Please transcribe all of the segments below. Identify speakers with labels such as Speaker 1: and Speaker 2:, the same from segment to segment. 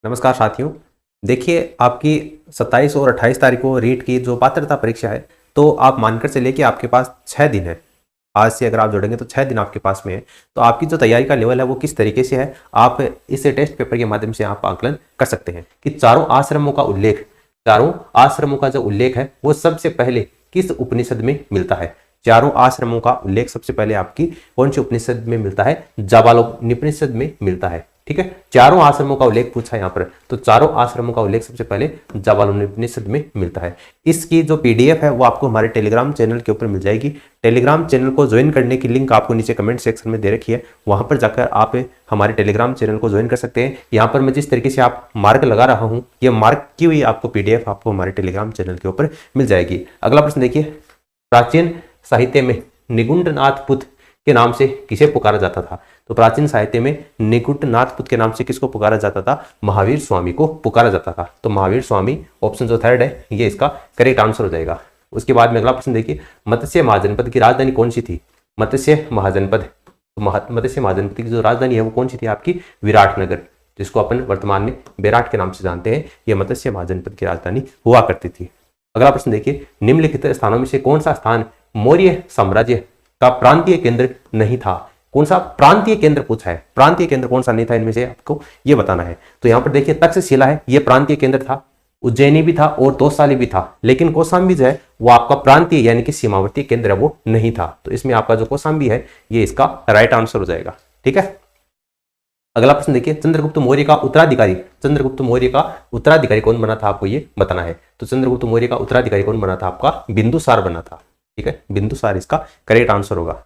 Speaker 1: नमस्कार साथियों। देखिए, आपकी 27 और 28 तारीख को रीट की जो पात्रता परीक्षा है, तो आप मानकर चलिए कि आपके पास 6 दिन है। आज से अगर आप जोड़ेंगे तो 6 दिन आपके पास में है। तो आपकी जो तैयारी का लेवल है वो किस तरीके से है, आप इस टेस्ट पेपर के माध्यम से आप आकलन कर सकते हैं कि चारों आश्रमों का जो उल्लेख है वो सबसे पहले किस उपनिषद में मिलता है। चारों आश्रमों का उल्लेख सबसे पहले आपकी कौन सी उपनिषद में मिलता है? जाबालोपनिषद में मिलता है। ठीक है, चारों आश्रमों का उल्लेख पूछा है यहाँ पर, तो चारों आश्रमों का उल्लेख सबसे पहले जाबालोपनिषद में मिलता है। इसकी जो पीडीएफ है वो आपको हमारे टेलीग्राम चैनल के ऊपर मिल जाएगी। टेलीग्राम चैनल को ज्वाइन करने की लिंक आपको नीचे कमेंट सेक्शन में दे रखी है, वहां पर जाकर आप हमारे टेलीग्राम चैनल को ज्वाइन कर सकते हैं। यहाँ पर मैं जिस तरीके से आप मार्क लगा रहा हूँ, ये मार्क की हुई आपको पीडीएफ आपको हमारे टेलीग्राम चैनल के ऊपर मिल जाएगी। अगला प्रश्न देखिए, प्राचीन साहित्य में निकुंठनाथ पुत्र के नाम से किसे पुकारा जाता था? तो प्राचीन साहित्य में निकुंठनाथ पुत्र के नाम से किसको पुकारा जाता था? महावीर स्वामी को पुकारा जाता था। तो महावीर स्वामी ऑप्शन जो थर्ड है ये इसका करेक्ट आंसर हो जाएगा। उसके बाद में अगला प्रश्न देखिए, मत्स्य महाजनपद की राजधानी कौन सी थी? मत्स्य महाजनपद, मत्स्य महाजनपद की जो राजधानी है वो कौन सी थी आपकी? विराटनगर, जिसको अपन वर्तमान में बेराट के नाम से जानते हैं, ये मत्स्य महाजनपद की राजधानी हुआ करती थी। अगला प्रश्न देखिए, निम्नलिखित स्थानों में से कौन सा स्थान मौर्य साम्राज्य का प्रांतीय केंद्र नहीं था? कौन सा प्रांतीय केंद्र पूछा है, प्रांतीय केंद्र कौन सा नहीं था इनमें से आपको ये बताना है। तो यहाँ पर देखिए, तक्षशिला है ये प्रांतीय केंद्र था, उज्जैनी भी था और तोसाली भी था, लेकिन कौशाम्बी जो है वो आपका प्रांतीय यानी कि सीमावर्ती केंद्र है वो नहीं था। तो इसमें आपका जो कौशाम्बी है ये इसका राइट आंसर हो जाएगा। ठीक है, अगला प्रश्न देखिए, चंद्रगुप्त मौर्य का उत्तराधिकारी कौन बना था? आपको ये बताना है। तो चंद्रगुप्त मौर्य का उत्तराधिकारी कौन बना था? आपका बिंदुसार बना था। ठीक है, बिंदुसार इसका करेक्ट आंसर होगा।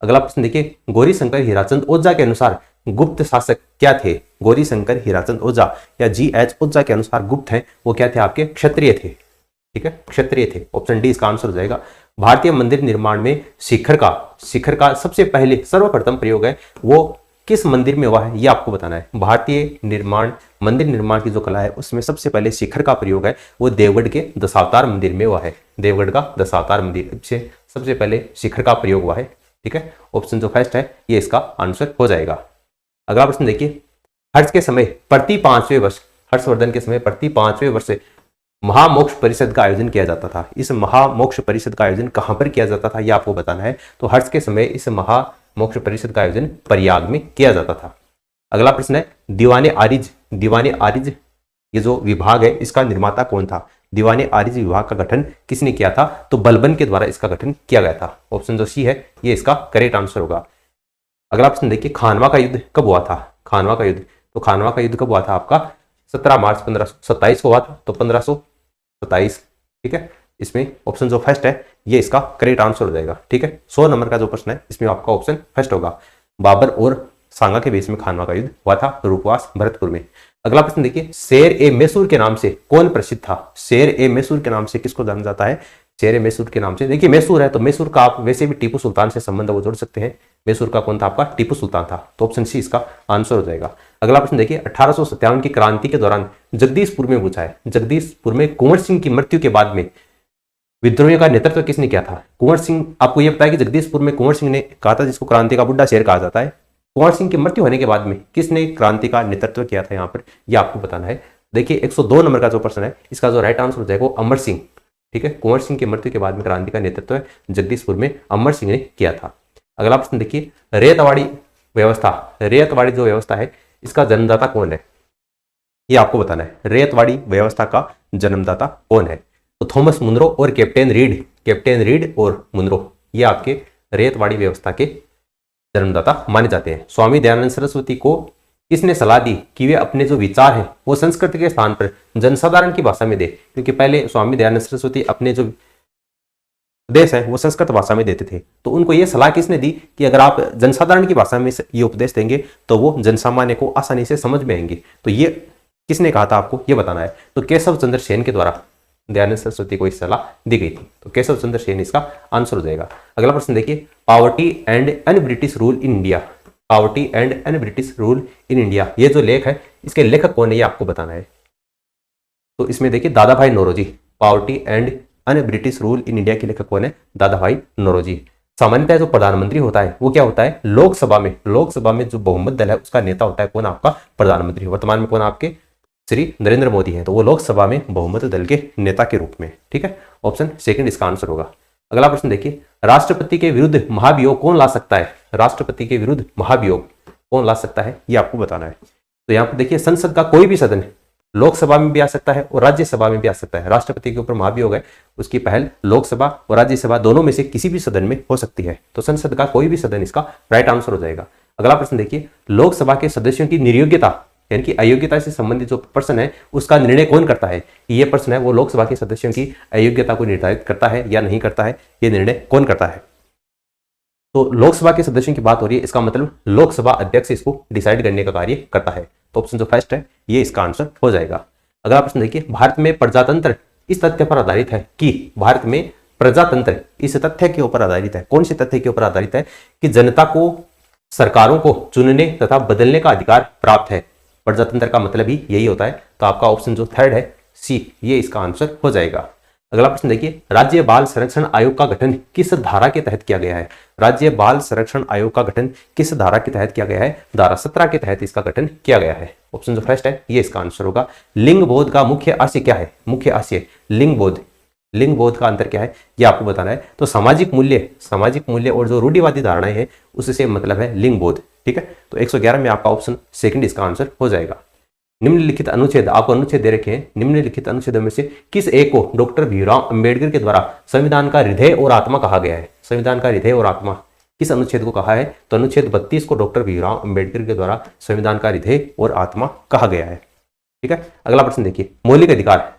Speaker 1: अगला प्रश्न देखिए, गौरीशंकर हीराचंद ओझा के अनुसार गुप्त शासक क्या थे? गौरीशंकर हीराचंद ओझा या जी.एच. ओझा के अनुसार गुप्त हैं वो क्या थे? आपके क्षत्रिय थे। ठीक है, क्षत्रिय थे, ऑप्शन डी इसका आंसर हो जाएगा। भारतीय मंदिर निर्माण में शिखर का सबसे पहले सर्वप्रथम प्रयोग है वो किस मंदिर में हुआ है ये आपको बताना है। मंदिर निर्माण की जो कला है उसमें सबसे पहले शिखर का प्रयोग है वो देवगढ़ के दशावतार मंदिर में हुआ है। देवगढ़ का दशावतार मंदिर से सबसे पहले शिखर का प्रयोग हुआ है। ठीक है, ऑप्शन जो फर्स्ट है ये इसका आंसर हो जाएगा। अगला प्रश्न देखिए, हर्षवर्धन के समय प्रति 5वें वर्ष महामोक्ष परिषद का आयोजन किया जाता था। इस महामोक्ष परिषद का आयोजन कहां पर किया जाता था ये आपको बताना है। तो हर्ष के समय इस महामोक्ष परिषद का आयोजन प्रयाग में किया जाता था। अगला प्रश्न है, दीवाने आरिज ये जो विभाग है इसका निर्माता कौन था? दीवाने आरिज विभाग का गठन किसने किया था? तो बलबन के द्वारा इसका गठन किया गया था। ऑप्शन जो सी है ये इसका करेक्ट आंसर होगा। अगला प्रश्न देखिए, खानवा का युद्ध कब हुआ था? खानवा का युद्ध कब हुआ था? आपका 17 मार्च 1527 को हुआ था, तो 1527। ठीक है, इसमें ऑप्शन जो फर्स्ट है ये इसका करेक्ट आंसर हो जाएगा। ठीक है, 100 नंबर का जो प्रश्न है इसमें आपका ऑप्शन फर्स्ट होगा। बाबर और सांगा के बीच में खानवा का युद्ध हुआ था रूपवास भरतपुर में। अगला प्रश्न देखिए, शेर ए मैसूर के नाम से कौन प्रसिद्ध था? शेर ए मैसूर के नाम से किसको जाना जाता है? शेर ए मैसूर के नाम से, देखिए मैसूर है तो मैसूर का आप वैसे भी टीपू सुल्तान से संबंध वो जोड़ सकते हैं। मैसूर का कौन था? आपका टीपू सुल्तान था। तो ऑप्शन सी इसका आंसर हो जाएगा। अगला प्रश्न देखिए, 1857 की क्रांति के दौरान जगदीशपुर में पूछा है, जगदीशपुर में कुंवर सिंह की मृत्यु के बाद में विद्रोह का नेतृत्व किसने किया था? कुंवर सिंह, आपको यह पता है कि जगदीशपुर में कुंवर सिंह ने कहा था, जिसको क्रांति का बुड्ढा शेर कहा जाता है। कुंवर सिंह की मृत्यु होने के बाद में किसने क्रांति का नेतृत्व किया था यहाँ पर यह आपको बताना है। देखिए 102 नंबर का जो प्रश्न है इसका जो राइट आंसर हो जाएगा वो अमर सिंह। ठीक है, कुंवर सिंह की मृत्यु के बाद में क्रांति का नेतृत्व जगदीशपुर में अमर सिंह ने किया था। अगला प्रश्न देखिए, रेतवाड़ी जो व्यवस्था है इसका जन्मदाता कौन है ये आपको बताना है। रेतवाड़ी व्यवस्था का जन्मदाता कौन है? तो थॉमस मुनरो और कैप्टन रीड और मुनरो ये आपके रेतवाड़ी व्यवस्था के जन्मदाता माने जाते हैं। स्वामी दयानंद सरस्वती को किसने सलाह दी कि वे अपने जो विचार हैं वो संस्कृत के स्थान पर जनसाधारण की भाषा में दे? क्योंकि पहले स्वामी दयानंद सरस्वती अपने जो उपदेश है वो संस्कृत भाषा में देते थे, तो उनको ये सलाह किसने दी कि अगर आप जनसाधारण की भाषा में ये उपदेश देंगे तो वो जनसामान्य को आसानी से समझ में आएंगे। तो ये किसने कहा था आपको ये बताना है। तो केशव चंद्र सेन के द्वारा दयानंद सरस्वती को इस सलाह दी गई थी। तो केशव चंद्र सेन इसका आंसर हो जाएगा। अगला प्रश्न देखिए, poverty and un British rule in India ये जो लेख है इसके लेखक कौन है ये आपको बताना है। तो इसमें देखिए Dadabhai Naoroji, poverty and un British rule in India के लेखक कौन है? दादा भाई नौरोजी। सामान्यतः जो प्रधानमंत्री होता है वो क्या होता है? लोकसभा में जो बहुमत दल है उसका नेता होता है कौन? आपका प्रधानमंत्री। वर्तमान में कौन आपके श्री नरेंद्र मोदी हैं, तो वो लोकसभा में बहुमत दल के नेता के रूप में। ठीक है, ऑप्शन सेकंड इसका आंसर होगा। अगला प्रश्न देखिए, राष्ट्रपति के विरुद्ध महाभियोग कौन ला सकता है? राष्ट्रपति के विरुद्ध महाभियोग कौन ला सकता है, ये आपको बताना है। तो यहाँ पर देखिए, संसद का कोई भी सदन लोकसभा में भी आ सकता है और राज्यसभा में भी आ सकता है। राष्ट्रपति के ऊपर महाभियोग है, उसकी पहल लोकसभा और राज्यसभा दोनों में से किसी भी सदन में हो सकती है। तो संसद का कोई भी सदन इसका राइट आंसर हो जाएगा। अगला प्रश्न देखिए, लोकसभा के सदस्यों की निर्योग्यता यानी कि अयोग्यता से संबंधित जो प्रश्न है उसका निर्णय कौन करता है? ये प्रश्न है वो लोकसभा के सदस्यों की अयोग्यता को निर्धारित करता है या नहीं करता है, ये निर्णय कौन करता है? तो लोकसभा के सदस्यों की बात हो रही है, इसका मतलब लोकसभा अध्यक्ष इसको डिसाइड करने का कार्य करता है। तो ऑप्शन जो फर्स्ट है ये इसका आंसर हो जाएगा। अगला प्रश्न देखिए, भारत में प्रजातंत्र इस तथ्य पर आधारित है कि भारत में प्रजातंत्र इस तथ्य के ऊपर आधारित है। कौन से तथ्य के ऊपर आधारित है? कि जनता को सरकारों को चुनने तथा बदलने का अधिकार प्राप्त है। प्रजातंत्र का मतलब ही यही होता है। तो आपका ऑप्शन जो थर्ड है सी, ये इसका आंसर हो जाएगा। अगला प्रश्न देखिए, राज्य बाल संरक्षण आयोग का गठन किस धारा के तहत किया गया है? राज्य बाल संरक्षण आयोग का गठन किस धारा के तहत किया गया है? धारा 17 के तहत इसका गठन किया गया है। ऑप्शन जो फर्स्ट है ये इसका आंसर होगा। लिंग बोध का मुख्य आशय क्या है? मुख्य आशय लिंग बोध, लिंग बोध का अंतर क्या है ये आपको बताना है। तो सामाजिक मूल्य और जो रूढ़िवादी धारणाएं हैं उससे मतलब है लिंग बोध। ठीक है, तो 111 में आपका ऑप्शन सेकंड इसका आंसर हो जाएगा। निम्नलिखित अनुच्छेद, आपको अनुच्छेद दे रखे हैं, निम्नलिखित अनुच्छेदों में से किस एक को डॉक्टर भीमराव अंबेडकर के द्वारा संविधान का हृदय और आत्मा कहा गया है? संविधान का हृदय और आत्मा किस अनुच्छेद को कहा है? तो अनुच्छेद 32 को डॉक्टर भीमराव अंबेडकर के द्वारा संविधान का हृदय और आत्मा कहा गया है। ठीक है, अगला प्रश्न देखिए, मौलिक अधिकार,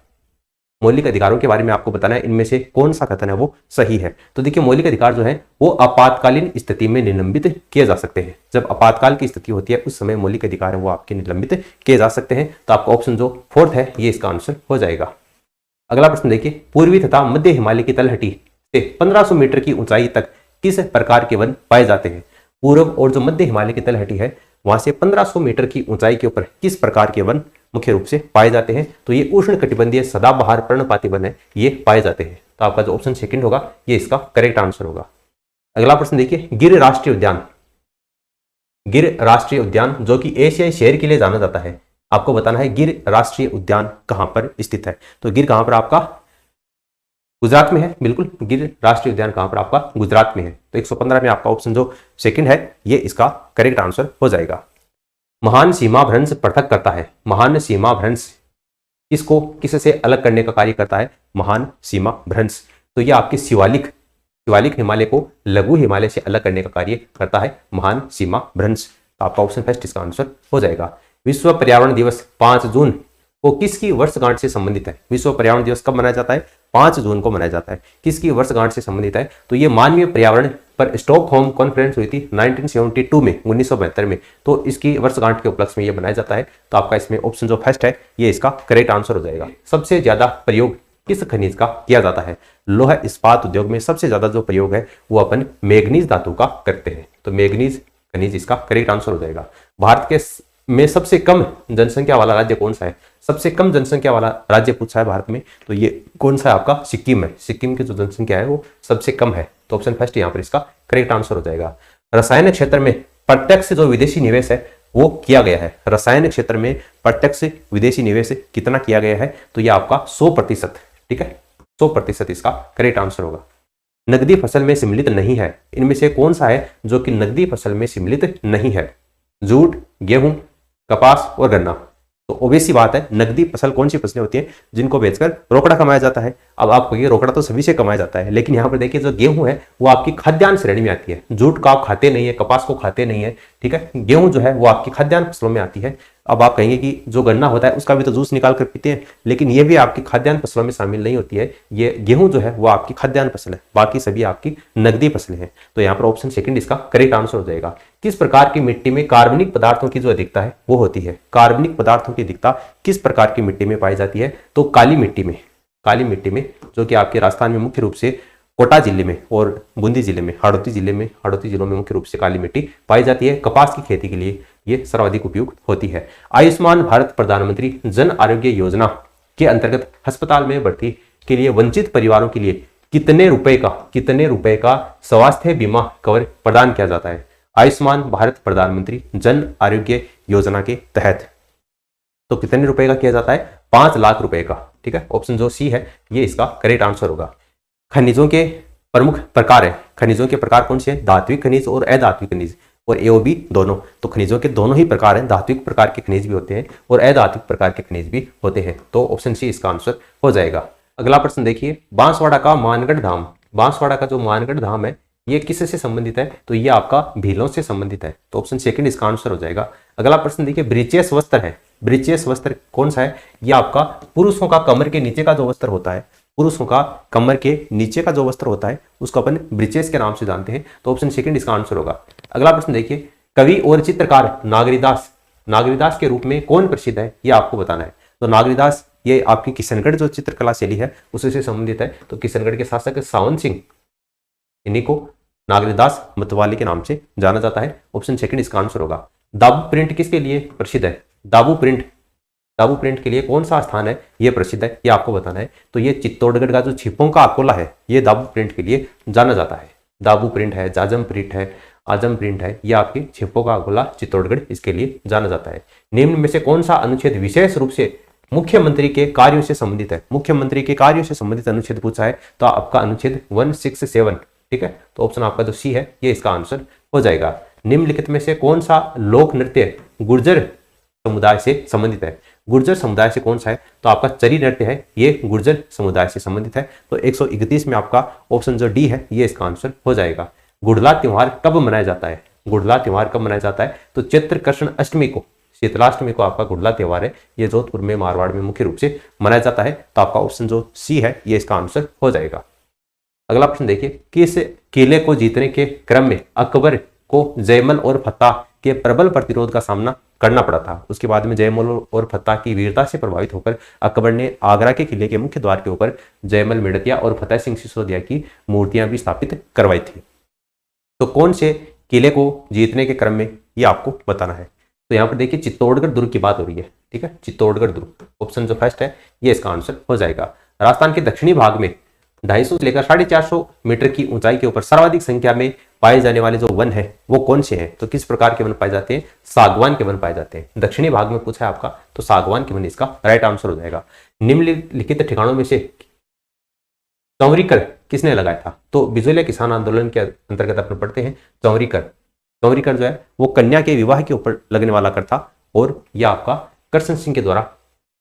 Speaker 1: मौलिक अधिकारों के बारे में आपको बताना है इनमें से कौन सा कथन है वो सही है। तो देखिए, मौलिक अधिकार जो है वो आपातकालीन स्थिति में निलंबित किए जा सकते हैं। जब आपातकाल की स्थिति होती है उस समय मौलिक अधिकार है वो आपके निलंबित किए जा सकते हैं। तो आपका ऑप्शन जो फोर्थ है ये इसका आंसर हो जाएगा। अगला प्रश्न देखिए, पूर्वी तथा मध्य हिमालय की तलहटी से 1500 मीटर की ऊंचाई तक किस प्रकार के वन पाए जाते हैं? पूर्व और जो मध्य हिमालय की तलहटी है वहां से 1500 मीटर की ऊंचाई के ऊपर किस प्रकार के वन मुख्य रूप से पाए जाते हैं? तो ये उष्ण कटिबंधीय सदाबहार पर्णपाती वन है, ये पाए जाते हैं। तो आपका जो ऑप्शन सेकंड होगा ये इसका करेक्ट आंसर होगा। अगला प्रश्न देखिए, गिर राष्ट्रीय उद्यान, गिर राष्ट्रीय उद्यान जो कि एशियाई शेर के लिए जाना जाता है, आपको बताना है गिर राष्ट्रीय उद्यान कहां पर स्थित है। तो गिर कहां पर आपका गुजरात में है, बिल्कुल गिर राष्ट्रीय उद्यान कहां पर आपका गुजरात में है। तो 115 में आपका ऑप्शन जो सेकंड है ये इसका करेक्ट आंसर हो जाएगा। महान सीमा भ्रंश पृथक करता है, महान सीमा भ्रंश इसको किससे अलग करने का कार्य करता है? महान सीमा भ्रंश, तो ये आपके शिवालिक हिमालय को लघु हिमालय से अलग करने का कार्य करता है महान सीमा भ्रंश। तो आपका ऑप्शन फर्स्ट इसका आंसर हो जाएगा। विश्व पर्यावरण दिवस 5 जून को किसकी वर्षगांठ से संबंधित है? विश्व पर्यावरण दिवस कब मनाया जाता है? 5 जून को मनाया जाता है। किसकी वर्षगांठ से संबंधित है? तो ये मानवीय पर्यावरण पर स्टॉकहोम कॉन्फ्रेंस हुई थी 1972 में, 1972 में। तो इसकी वर्षगांठ के उपलक्ष्य में ये बनाया जाता है। तो आपका इसमें ऑप्शन जो फर्स्ट है ये इसका करेक्ट आंसर हो जाएगा। सबसे ज्यादा प्रयोग किस खनिज का किया जाता है? लोहा इस्पात उद्योग में सबसे ज्यादा जो प्रयोग है वो अपन मैग्नीज धातु का करते हैं। तो मैग्नीज खनिज इसका करेक्ट आंसर हो जाएगा। भारत के में सबसे कम जनसंख्या वाला राज्य कौन सा है? सबसे कम जनसंख्या वाला राज्य पूछा है भारत में, तो ये कौन सा है आपका? सिक्किम है। सिक्किम की जो जनसंख्या है वो सबसे कम है। तो ऑप्शन फर्स्ट यहाँ पर इसका करेक्ट आंसर हो जाएगा। रसायन क्षेत्र में प्रत्यक्ष जो विदेशी निवेश है वो किया गया है। रसायन क्षेत्र में प्रत्यक्ष विदेशी निवेश कितना किया गया है? तो ये आपका 100%। ठीक है, 100% इसका करेक्ट आंसर होगा। नकदी फसल में सम्मिलित नहीं है, इनमें से कौन सा है जो कि नकदी फसल में सम्मिलित नहीं है? जूट, गेहूं, कपास और गन्ना। तो ओबेसी बात है, नकदी फसल कौन सी फसलें होती हैं जिनको बेचकर रोकड़ा कमाया जाता है? अब आपको ये रोकड़ा तो सभी से कमाया जाता है, लेकिन यहाँ पर देखिए जो गेहूं है वो आपकी खाद्यान्न श्रेणी में आती है। जूट का आप खाते नहीं है, कपास को खाते नहीं है। ठीक है, गेहूं जो है वो आपकी खाद्यान्न फसलों में आती है। अब आप कहेंगे कि जो गन्ना होता है उसका भी तो जूस निकाल कर पीते हैं, लेकिन ये भी आपकी खाद्यान्न फसलों में शामिल नहीं होती है। ये गेहूं जो है वो आपकी खाद्यान्न फसल है, बाकी सभी आपकी नकदी फसलें हैं। तो यहाँ पर ऑप्शन सेकंड इसका करेक्ट आंसर हो जाएगा। किस प्रकार की मिट्टी में कार्बनिक पदार्थों की जो अधिकता है वो होती है? कार्बनिक पदार्थों की अधिकता किस प्रकार की मिट्टी में पाई जाती है? तो काली मिट्टी में, काली मिट्टी में, जो कि आपके राजस्थान में मुख्य रूप से कोटा जिले में और बूंदी जिले में, हाड़ौती जिलों में मुख्य रूप से काली मिट्टी पाई जाती है। कपास की खेती के लिए ये सर्वाधिक उपयुक्त होती है। आयुष्मान भारत प्रधानमंत्री जन आरोग्य योजना के अंतर्गत अस्पताल में भर्ती के लिए वंचित परिवारों के लिए कितने रुपए का स्वास्थ्य बीमा कवर प्रदान किया जाता है? आयुष्मान भारत प्रधानमंत्री जन आरोग्य योजना के तहत तो कितने रुपए का किया जाता है? 5 लाख रुपए का। ठीक है, ऑप्शन जो सी है ये इसका करेक्ट आंसर होगा। खनिजों के प्रमुख प्रकार है, खनिजों के प्रकार कौन से हैं? धात्विक खनिज और अधात्विक खनिज, और ए और बी दोनों। तो खनिजों के दोनों ही प्रकार हैं, धात्विक प्रकार के खनिज भी होते हैं और अधात्विक प्रकार के खनिज भी होते हैं। तो ऑप्शन सी इसका आंसर हो जाएगा। अगला प्रश्न देखिए, बांसवाड़ा का मानगढ़ धाम, बांसवाड़ा का जो मानगढ़ धाम है ये किससे संबंधित है? तो ये आपका भीलों से संबंधित है। तो ऑप्शन सेकंड इसका आंसर हो जाएगा। अगला प्रश्न देखिए, ब्रीचियस वस्त्र है, ब्रीचियस वस्त्र कौन सा है? ये आपका पुरुषों का कमर के नीचे का जो वस्त्र होता है, पुरुषों का कमर के नीचे का जो वस्त्र होता है उसको अपन ब्रीचियस के नाम से जानते हैं। तो ऑप्शन सेकंड इसका आंसर होगा। अगला प्रश्न देखिए, कवि और चित्रकार नागरीदास, नागरीदास के रूप में कौन प्रसिद्ध है? ये आपको बताना है। तो नागरीदास ये आपकी किशनगढ़ जो चित्रकला शैली है उससे संबंधित है। तो किशनगढ़ के शासक सावंत सिंह, इन्हीं को नागरीदास मतवाली के नाम से जाना जाता है। ऑप्शन सेकंड इसका आंसर होगा। दाबू प्रिंट किसके लिए प्रसिद्ध है? दाबू प्रिंट, दाबू प्रिंट के लिए कौन सा स्थान है ये प्रसिद्ध है? ये आपको बताना है। तो ये चित्तौड़गढ़ का जो छिपों का अकोला है ये दाबू प्रिंट के लिए जाना जाता है। दाबू प्रिंट है, जाजम प्रिंट है, आजम प्रिंट है, ये आपके छिपों का अकोला चित्तौड़गढ़ इसके लिए जाना जाता है। निम्न में से कौन सा अनुच्छेद विशेष रूप से मुख्यमंत्री के कार्यों से संबंधित है? मुख्यमंत्री के कार्यों से संबंधित अनुच्छेद पूछा है तो आपका अनुच्छेद 167। ठीक है, तो ऑप्शन आपका जो सी है ये इसका आंसर हो जाएगा। निम्नलिखित में से कौन सा लोक नृत्य गुर्जर समुदाय से संबंधित है? गुर्जर समुदाय से कौन सा है? तो आपका चरी नृत्य है, ये गुर्जर समुदाय से संबंधित है। तो 131 में आपका ऑप्शन जो डी है ये इसका आंसर हो जाएगा। गुड़ला त्योहार कब मनाया जाता है? गुड़ला त्योहार कब मनाया जाता है? तो चैत्र कृष्ण अष्टमी को, शीतलाष्टमी को आपका गुड़ला त्योहार है, ये जोधपुर में मारवाड़ में मुख्य रूप से मनाया जाता है। तो आपका ऑप्शन जो सी है ये इसका आंसर हो जाएगा। अगला प्रश्न देखिए, किस किले को जीतने के क्रम में अकबर को जयमल और फत्ताह के प्रबल प्रतिरोध का सामना करना पड़ा था? उसके बाद में जयमल और फत्ताह की वीरता से प्रभावित होकर अकबर ने आगरा के किले के मुख्य द्वार के ऊपर जयमल, मेड़तिया और फतेह सिंह सिसोदिया की मूर्तियां भी स्थापित करवाई थी। तो कौन से किले को जीतने के क्रम में ये आपको बताना है। तो यहाँ पर देखिए चित्तौड़गढ़ दुर्ग की बात हो रही है। ठीक है, चित्तौड़गढ़ दुर्ग ऑप्शन जो फर्स्ट है ये इसका आंसर हो जाएगा। राजस्थान के दक्षिणी भाग में 250 से लेकर 450 मीटर की ऊंचाई के ऊपर सर्वाधिक संख्या में पाए जाने वाले जो वन है वो कौन से हैं? तो किस प्रकार के वन पाए जाते हैं? सागवान के वन पाए जाते हैं। दक्षिणी भाग में पूछा है आपका, तो सागवान के वन इसका राइट आंसर हो जाएगा। निम्नलिखित ठिकानों में से चौरी कर किसने लगाया था? तो बिजोलिया किसान आंदोलन के अंतर्गत अपन पढ़ते हैं चौरी कर। चौरी कर जो है वो कन्या के विवाह के ऊपर लगने वाला कर था और यह आपका करसन सिंह के द्वारा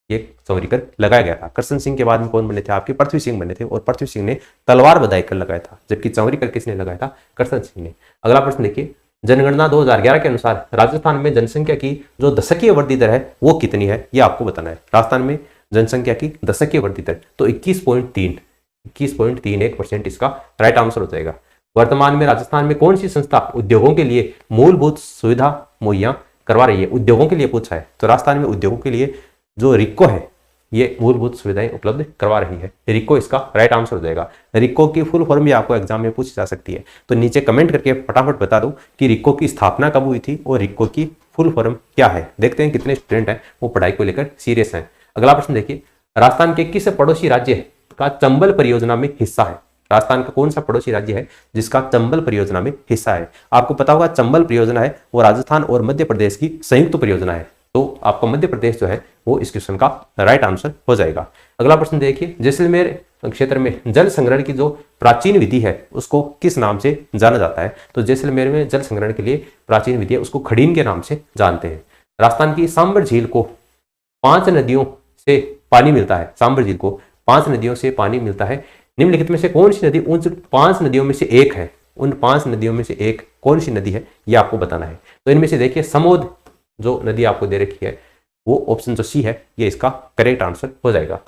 Speaker 1: ये चौरी कर लगाया गया था। करसन सिंह के बाद में कौन बने थे? आपके पृथ्वी सिंह बने थे और पृथ्वी सिंह ने तलवार बधाई कर लगाया था, जबकि चौरी कर किसने लगाया था? करसन सिंह ने। अगला प्रश्न देखिए, जनगणना 2011 के अनुसार राजस्थान में जनसंख्या की जो दशकीय वृद्धि दर है वो कितनी है? ये आपको बताना है। राजस्थान में जनसंख्या की दशकीय वृद्धि दर तो 21.31% इसका राइट आंसर हो जाएगा। वर्तमान में राजस्थान में कौन सी संस्था उद्योगों के लिए मूलभूत सुविधा मुहैया करवा रही है? उद्योगों के लिए पूछा है, तो राजस्थान में उद्योगों के लिए जो रिक्को है ये मूलभूत सुविधाएं उपलब्ध करवा रही है। रिक्को इसका राइट आंसर हो जाएगा। रिक्को की फुल फॉर्म भी आपको एग्जाम में पूछी जा सकती है, तो नीचे कमेंट करके फटाफट बता दो कि रिक्को की स्थापना कब हुई थी और रिक्को की फुल फॉर्म क्या है। देखते हैं कितने स्टूडेंट हैं वो पढ़ाई को लेकर सीरियस हैं। अगला प्रश्न देखिए, राजस्थान के किस पड़ोसी राज्य का चंबल परियोजना में हिस्सा है? राजस्थान का कौन सा पड़ोसी राज्य है जिसका चंबल परियोजना में हिस्सा है? आपको पता होगा चंबल परियोजना है वो राजस्थान और मध्य प्रदेश की संयुक्त परियोजना है, तो आपका मध्य प्रदेश जो है वो इस क्वेश्चन का राइट आंसर हो जाएगा। अगला प्रश्न देखिए, जैसलमेर क्षेत्र में जल संग्रहण की जो प्राचीन विधि है उसको किस नाम से जाना जाता है? तो जैसलमेर में जल संग्रहण के लिए प्राचीन विधि है उसको खड़ीन के नाम से जानते हैं। राजस्थान की सांबर झील को 5 नदियों से पानी मिलता है। सांबर झील को 5 नदियों से पानी मिलता है। निम्नलिखित में से कौन सी नदी उन 5 नदियों में से एक है? उन 5 नदियों में से एक कौन सी नदी है ये आपको बताना है। तो इनमें से देखिए समोद जो नदी आपको दे रखी है वो ऑप्शन जो सी है ये इसका करेक्ट आंसर हो जाएगा।